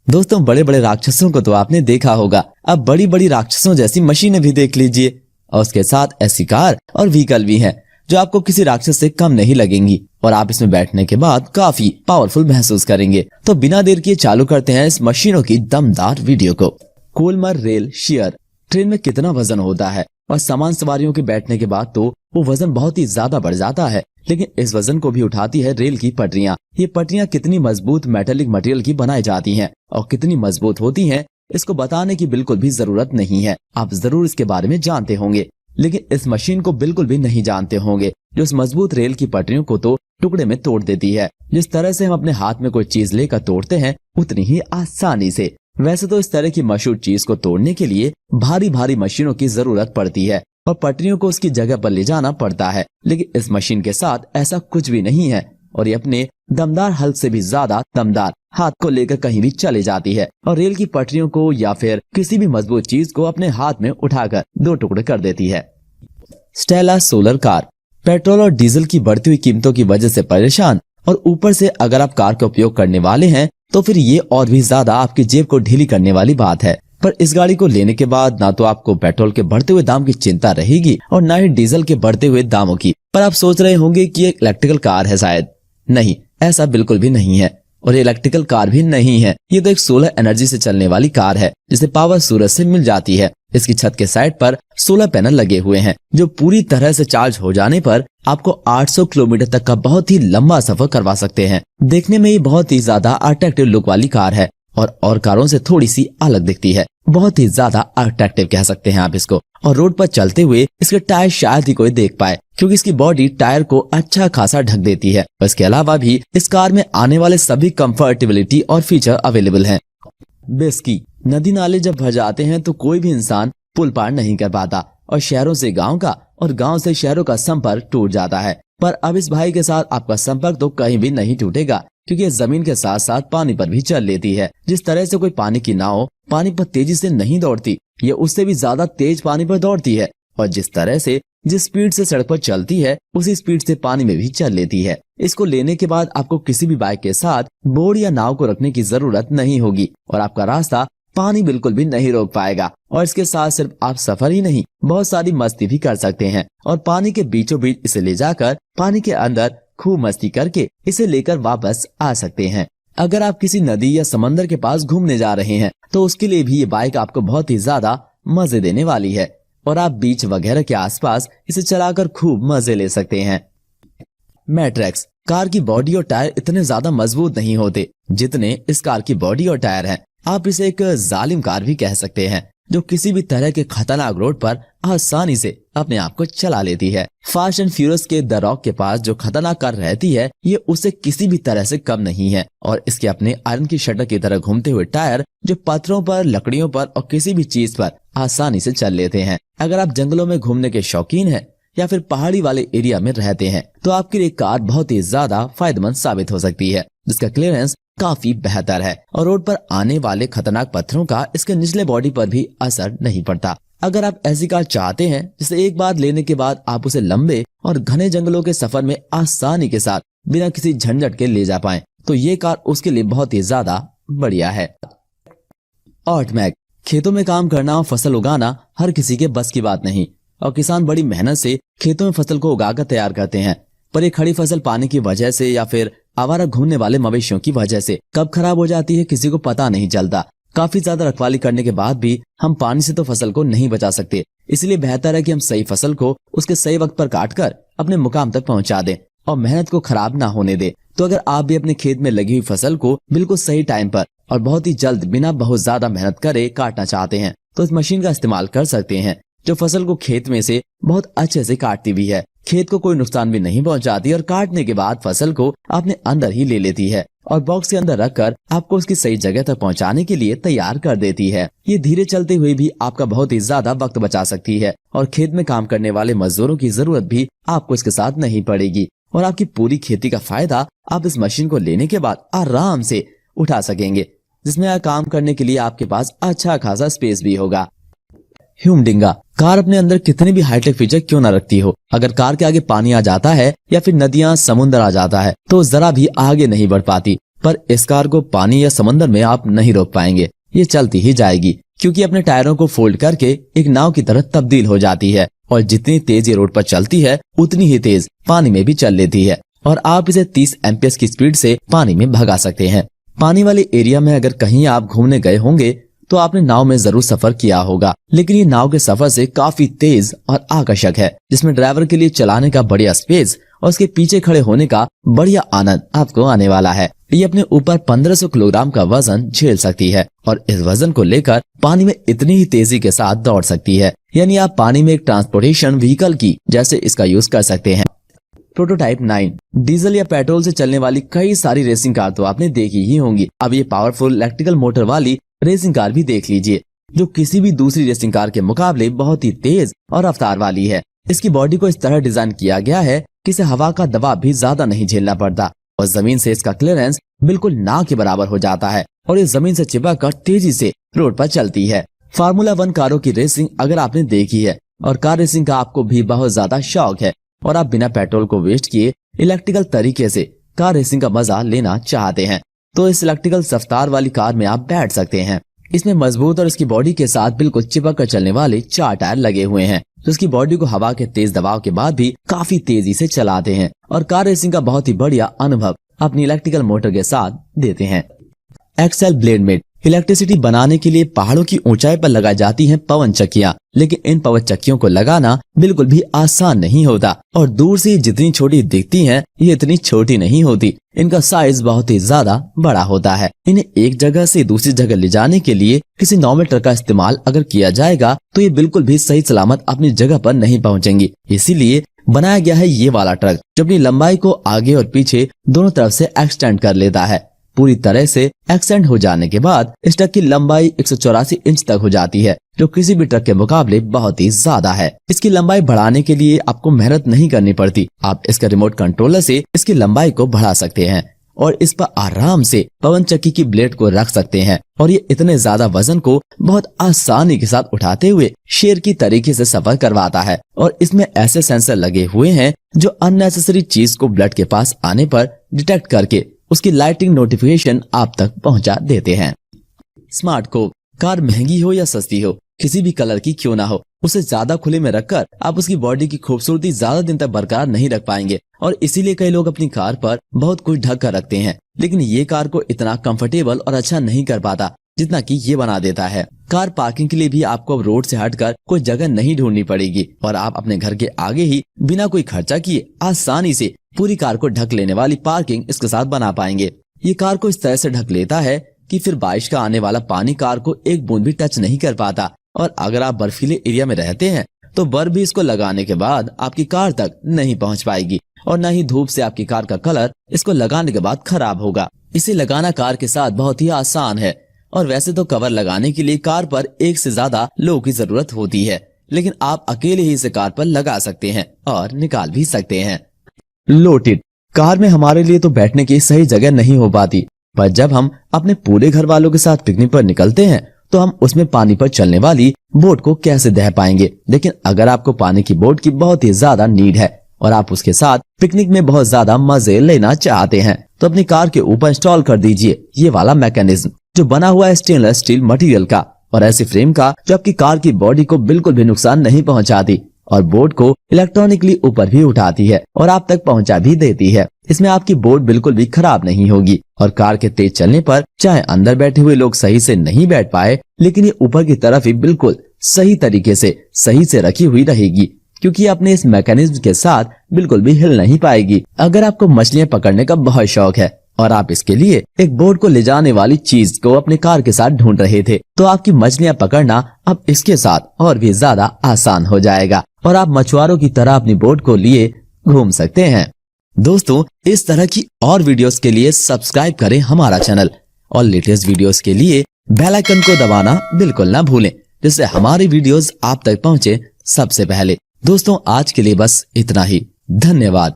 दोस्तों बड़े बड़े राक्षसों को तो आपने देखा होगा, अब बड़ी बड़ी राक्षसों जैसी मशीनें भी देख लीजिए और उसके साथ ऐसी कार और व्हीकल भी हैं जो आपको किसी राक्षस से कम नहीं लगेंगी और आप इसमें बैठने के बाद काफी पावरफुल महसूस करेंगे। तो बिना देर किए चालू करते हैं इस मशीनों की दमदार वीडियो को। कोलमर रेल शेयर ट्रेन में कितना वजन होता है और सामान सवारियों के बैठने के बाद तो वो वजन बहुत ही ज्यादा बढ़ जाता है, लेकिन इस वजन को भी उठाती है रेल की पटरियां। ये पटरियां कितनी मजबूत मेटेलिक मटेरियल की बनाई जाती हैं और कितनी मजबूत होती हैं इसको बताने की बिल्कुल भी जरूरत नहीं है। आप जरूर इसके बारे में जानते होंगे, लेकिन इस मशीन को बिल्कुल भी नहीं जानते होंगे जो इस मजबूत रेल की पटरियों को तो टुकड़े में तोड़ देती है। जिस तरह से हम अपने हाथ में कोई चीज लेकर तोड़ते हैं उतनी ही आसानी से। वैसे तो इस तरह की मशहूर चीज को तोड़ने के लिए भारी भारी मशीनों की जरूरत पड़ती है और पटरियों को उसकी जगह पर ले जाना पड़ता है, लेकिन इस मशीन के साथ ऐसा कुछ भी नहीं है और ये अपने दमदार हल्क से भी ज्यादा दमदार हाथ को लेकर कहीं भी चले जाती है और रेल की पटरियों को या फिर किसी भी मजबूत चीज को अपने हाथ में उठाकर दो टुकड़े कर देती है। स्टेला सोलर कार पेट्रोल और डीजल की बढ़ती हुई कीमतों की वजह से परेशान और ऊपर से अगर आप कार का उपयोग करने वाले हैं तो फिर ये और भी ज्यादा आपकी जेब को ढीली करने वाली बात है। पर इस गाड़ी को लेने के बाद ना तो आपको पेट्रोल के बढ़ते हुए दाम की चिंता रहेगी और ना ही डीजल के बढ़ते हुए दामों की। पर आप सोच रहे होंगे कि ये इलेक्ट्रिकल कार है, शायद नहीं, ऐसा बिल्कुल भी नहीं है और ये इलेक्ट्रिकल कार भी नहीं है। ये तो एक सोलर एनर्जी से चलने वाली कार है जिसे पावर सूरज से मिल जाती है। इसकी छत के साइड पर सोलर पैनल लगे हुए हैं जो पूरी तरह से चार्ज हो जाने पर आपको 800 किलोमीटर तक का बहुत ही लंबा सफर करवा सकते हैं। देखने में ये बहुत ही ज्यादा अट्रैक्टिव लुक वाली कार है और कारों से थोड़ी सी अलग दिखती है। बहुत ही ज्यादा अट्रैक्टिव कह सकते हैं आप इसको। और रोड पर चलते हुए इसके टायर शायद ही कोई देख पाए क्योंकि इसकी बॉडी टायर को अच्छा खासा ढक देती है। इसके अलावा भी इस कार में आने वाले सभी कंफर्टेबिलिटी और फीचर अवेलेबल हैं। बेस्की नदी नाले जब भर जाते हैं तो कोई भी इंसान पुल पार नहीं कर पाता और शहरों से गांव का और गांव से शहरों का संपर्क टूट जाता है। पर अब इस भाई के साथ आपका संपर्क तो कहीं भी नहीं टूटेगा क्योंकि ये जमीन के साथ साथ पानी पर भी चल लेती है। जिस तरह से कोई पानी की नाव पानी पर तेजी से नहीं दौड़ती, ये उससे भी ज्यादा तेज पानी पर दौड़ती है और जिस स्पीड से सड़क पर चलती है उसी स्पीड से पानी में भी चल लेती है। इसको लेने के बाद आपको किसी भी बाइक के साथ बोर्ड या नाव को रखने की जरूरत नहीं होगी और आपका रास्ता पानी बिल्कुल भी नहीं रोक पाएगा। और इसके साथ सिर्फ आप सफर ही नहीं बहुत सारी मस्ती भी कर सकते हैं और पानी के बीचों बीच इसे ले जाकर पानी के अंदर खूब मस्ती करके इसे लेकर वापस आ सकते हैं। अगर आप किसी नदी या समंदर के पास घूमने जा रहे हैं तो उसके लिए भी ये बाइक आपको बहुत ही ज्यादा मजे देने वाली है और आप बीच वगैरह के आसपास इसे चलाकर खूब मजे ले सकते हैं। मैट्रेक्स कार की बॉडी और टायर इतने ज्यादा मजबूत नहीं होते जितने इस कार की बॉडी और टायर हैं। आप इसे एक जालिम कार भी कह सकते हैं जो किसी भी तरह के खतरनाक रोड पर आसानी से अपने आप को चला लेती है। फास्ट एंड फ्यूरियस के द रॉक के पास जो खतरनाक कार रहती है ये उसे किसी भी तरह से कम नहीं है और इसके अपने आयरन की शटर की तरह घूमते हुए टायर जो पत्थरों पर, लकड़ियों पर और किसी भी चीज पर आसानी से चल लेते हैं। अगर आप जंगलों में घूमने के शौकीन हैं या फिर पहाड़ी वाले एरिया में रहते हैं तो आपके लिए कार बहुत ही ज्यादा फायदेमंद साबित हो सकती है जिसका क्लियरेंस काफी बेहतर है और रोड पर आने वाले खतरनाक पत्थरों का इसके निचले बॉडी पर भी असर नहीं पड़ता। अगर आप ऐसी कार चाहते हैं जिसे एक बार लेने के बाद आप उसे लंबे और घने जंगलों के सफर में आसानी के साथ बिना किसी झंझट के ले जा पाएं तो ये कार उसके लिए बहुत ही ज्यादा बढ़िया है। ऑटमैक खेतों में काम करना और फसल उगाना हर किसी के बस की बात नहीं और किसान बड़ी मेहनत से खेतों में फसल को उगाकर तैयार करते हैं। पर ये खड़ी फसल पानी की वजह से या फिर आवारा घूमने वाले मवेशियों की वजह से कब खराब हो जाती है किसी को पता नहीं चलता। काफी ज्यादा रखवाली करने के बाद भी हम पानी से तो फसल को नहीं बचा सकते, इसलिए बेहतर है कि हम सही फसल को उसके सही वक्त पर काट कर अपने मुकाम तक पहुंचा दें और मेहनत को खराब ना होने दें। तो अगर आप भी अपने खेत में लगी हुई फसल को बिल्कुल सही टाइम पर और बहुत ही जल्द बिना बहुत ज्यादा मेहनत करे काटना चाहते हैं तो इस मशीन का इस्तेमाल कर सकते हैं जो फसल को खेत में से बहुत अच्छे से काटती भी है, खेत को कोई नुकसान भी नहीं पहुंचाती और काटने के बाद फसल को अपने अंदर ही ले लेती है और बॉक्स के अंदर रखकर आपको उसकी सही जगह तक पहुंचाने के लिए तैयार कर देती है। ये धीरे चलते हुए भी आपका बहुत ही ज्यादा वक्त बचा सकती है और खेत में काम करने वाले मजदूरों की जरूरत भी आपको इसके साथ नहीं पड़ेगी और आपकी पूरी खेती का फायदा आप इस मशीन को लेने के बाद आराम से उठा सकेंगे जिसमें काम करने के लिए आपके पास अच्छा खासा स्पेस भी होगा। ह्यूमडिंगा कार अपने अंदर कितने भी हाईटेक फीचर क्यों ना रखती हो, अगर कार के आगे पानी आ जाता है या फिर नदियां समुद्र आ जाता है तो जरा भी आगे नहीं बढ़ पाती पर इस कार को पानी या समंदर में आप नहीं रोक पाएंगे, ये चलती ही जाएगी क्योंकि अपने टायरों को फोल्ड करके एक नाव की तरह तब्दील हो जाती है और जितनी तेज ये रोड पर चलती है उतनी ही तेज पानी में भी चल लेती है और आप इसे 30 एम्पियर की स्पीड से पानी में भगा सकते हैं। पानी वाले एरिया में अगर कहीं आप घूमने गए होंगे तो आपने नाव में जरूर सफर किया होगा, लेकिन ये नाव के सफर से काफी तेज और आकर्षक है, जिसमें ड्राइवर के लिए चलाने का बढ़िया स्पेस और उसके पीछे खड़े होने का बढ़िया आनंद आपको आने वाला है। ये अपने ऊपर 1500 किलोग्राम का वजन झेल सकती है और इस वजन को लेकर पानी में इतनी ही तेजी के साथ दौड़ सकती है, यानी आप पानी में एक ट्रांसपोर्टेशन व्हीकल की जैसे इसका यूज कर सकते हैं। प्रोटोटाइप 9 डीजल या पेट्रोल से चलने वाली कई सारी रेसिंग कार तो आपने देखी ही होंगी। अब ये पावरफुल इलेक्ट्रिकल मोटर वाली रेसिंग कार भी देख लीजिए, जो किसी भी दूसरी रेसिंग कार के मुकाबले बहुत ही तेज और रफ्तार वाली है। इसकी बॉडी को इस तरह डिजाइन किया गया है कि इसे हवा का दबाव भी ज्यादा नहीं झेलना पड़ता और जमीन से इसका क्लियरेंस बिल्कुल ना के बराबर हो जाता है और इस जमीन से चिपक कर तेजी से रोड पर चलती है। फार्मूला 1 कारों की रेसिंग अगर आपने देखी है और कार रेसिंग का आपको भी बहुत ज्यादा शौक है और आप बिना पेट्रोल को वेस्ट किए इलेक्ट्रिकल तरीके से कार रेसिंग का मजा लेना चाहते हैं, तो इस इलेक्ट्रिकल रफ्तार वाली कार में आप बैठ सकते हैं। इसमें मजबूत और इसकी बॉडी के साथ बिल्कुल चिपक कर चलने वाले 4 टायर लगे हुए हैं, जो इसकी बॉडी को हवा के तेज दबाव के बाद भी काफी तेजी से चलाते हैं और कार रेसिंग का बहुत ही बढ़िया अनुभव अपनी इलेक्ट्रिकल मोटर के साथ देते हैं। एक्सेल ब्लेड मेट इलेक्ट्रिसिटी बनाने के लिए पहाड़ों की ऊंचाई पर लगाई जाती हैं पवन चक्कियां, लेकिन इन पवन चक्कियों को लगाना बिल्कुल भी आसान नहीं होता और दूर से जितनी छोटी दिखती हैं ये इतनी छोटी नहीं होती। इनका साइज बहुत ही ज्यादा बड़ा होता है। इन्हें एक जगह से दूसरी जगह ले जाने के लिए किसी नॉर्मल ट्रक का इस्तेमाल अगर किया जाएगा तो ये बिल्कुल भी सही सलामत अपनी जगह पर नहीं पहुँचेंगी। इसीलिए बनाया गया है ये वाला ट्रक, जो अपनी लंबाई को आगे और पीछे दोनों तरफ से एक्सटेंड कर लेता है। पूरी तरह से एक्सटेंड हो जाने के बाद इस ट्रक की लंबाई 184 इंच तक हो जाती है, जो किसी भी ट्रक के मुकाबले बहुत ही ज्यादा है। इसकी लंबाई बढ़ाने के लिए आपको मेहनत नहीं करनी पड़ती, आप इसके रिमोट कंट्रोलर से इसकी लंबाई को बढ़ा सकते हैं और इस पर आराम से पवन चक्की की ब्लेड को रख सकते हैं और ये इतने ज्यादा वजन को बहुत आसानी के साथ उठाते हुए शेर की तरीके से सफर करवाता है और इसमें ऐसे सेंसर लगे हुए हैं जो अननेसेसरी चीज को ब्लड के पास आने पर डिटेक्ट करके उसकी लाइटिंग नोटिफिकेशन आप तक पहुंचा देते हैं। स्मार्ट कोक कार महंगी हो या सस्ती हो, किसी भी कलर की क्यों ना हो, उसे ज्यादा खुले में रखकर आप उसकी बॉडी की खूबसूरती ज्यादा दिन तक बरकरार नहीं रख पाएंगे और इसीलिए कई लोग अपनी कार पर बहुत कुछ ढक कर रखते हैं, लेकिन ये कार को इतना कंफर्टेबल और अच्छा नहीं कर पाता जितना कि ये बना देता है। कार पार्किंग के लिए भी आपको अब रोड से हटकर कोई जगह नहीं ढूंढनी पड़ेगी और आप अपने घर के आगे ही बिना कोई खर्चा किए आसानी से पूरी कार को ढक लेने वाली पार्किंग इसके साथ बना पाएंगे। ये कार को इस तरह से ढक लेता है कि फिर बारिश का आने वाला पानी कार को एक बूंद भी टच नहीं कर पाता और अगर आप बर्फीले एरिया में रहते हैं तो बर्फ भी इसको लगाने के बाद आपकी कार तक नहीं पहुंच पाएगी और न ही धूप से आपकी कार का कलर इसको लगाने के बाद खराब होगा। इसे लगाना कार के साथ बहुत ही आसान है और वैसे तो कवर लगाने के लिए कार पर एक से ज्यादा लोगों की जरूरत होती है, लेकिन आप अकेले ही इसे कार पर लगा सकते हैं और निकाल भी सकते हैं। लोटेड कार में हमारे लिए तो बैठने की सही जगह नहीं हो पाती, पर जब हम अपने पूरे घर वालों के साथ पिकनिक पर निकलते हैं तो हम उसमें पानी पर चलने वाली बोट को कैसे दह पाएंगे। लेकिन अगर आपको पानी की बोट की बहुत ही ज्यादा नीड है और आप उसके साथ पिकनिक में बहुत ज्यादा मजे लेना चाहते हैं तो अपनी कार के ऊपर इंस्टॉल कर दीजिए ये वाला मैकेनिज्म, जो बना हुआ है स्टेनलेस स्टील मटेरियल का और ऐसी फ्रेम का जो आपकी कार की बॉडी को बिल्कुल भी नुकसान नहीं पहुंचाती और बोट को इलेक्ट्रॉनिकली ऊपर भी उठाती है और आप तक पहुंचा भी देती है। इसमें आपकी बोट बिल्कुल भी खराब नहीं होगी और कार के तेज चलने पर चाहे अंदर बैठे हुए लोग सही से नहीं बैठ पाए, लेकिन ये ऊपर की तरफ ही बिल्कुल सही तरीके से सही से रखी हुई रहेगी, क्योंकि अपने इस मैकेनिज्म के साथ बिल्कुल भी हिल नहीं पाएगी। अगर आपको मछलियां पकड़ने का बहुत शौक है और आप इसके लिए एक बोट को ले जाने वाली चीज को अपने कार के साथ ढूंढ रहे थे, तो आपकी मछलियां पकड़ना अब इसके साथ और भी ज्यादा आसान हो जाएगा और आप मछुआरों की तरह अपनी बोट को लिए घूम सकते हैं। दोस्तों, इस तरह की और वीडियोस के लिए सब्सक्राइब करें हमारा चैनल और लेटेस्ट वीडियोस के लिए बेल आइकन को दबाना बिल्कुल ना भूलें, जिससे हमारी वीडियोस आप तक पहुंचे सबसे पहले। दोस्तों, आज के लिए बस इतना ही। धन्यवाद।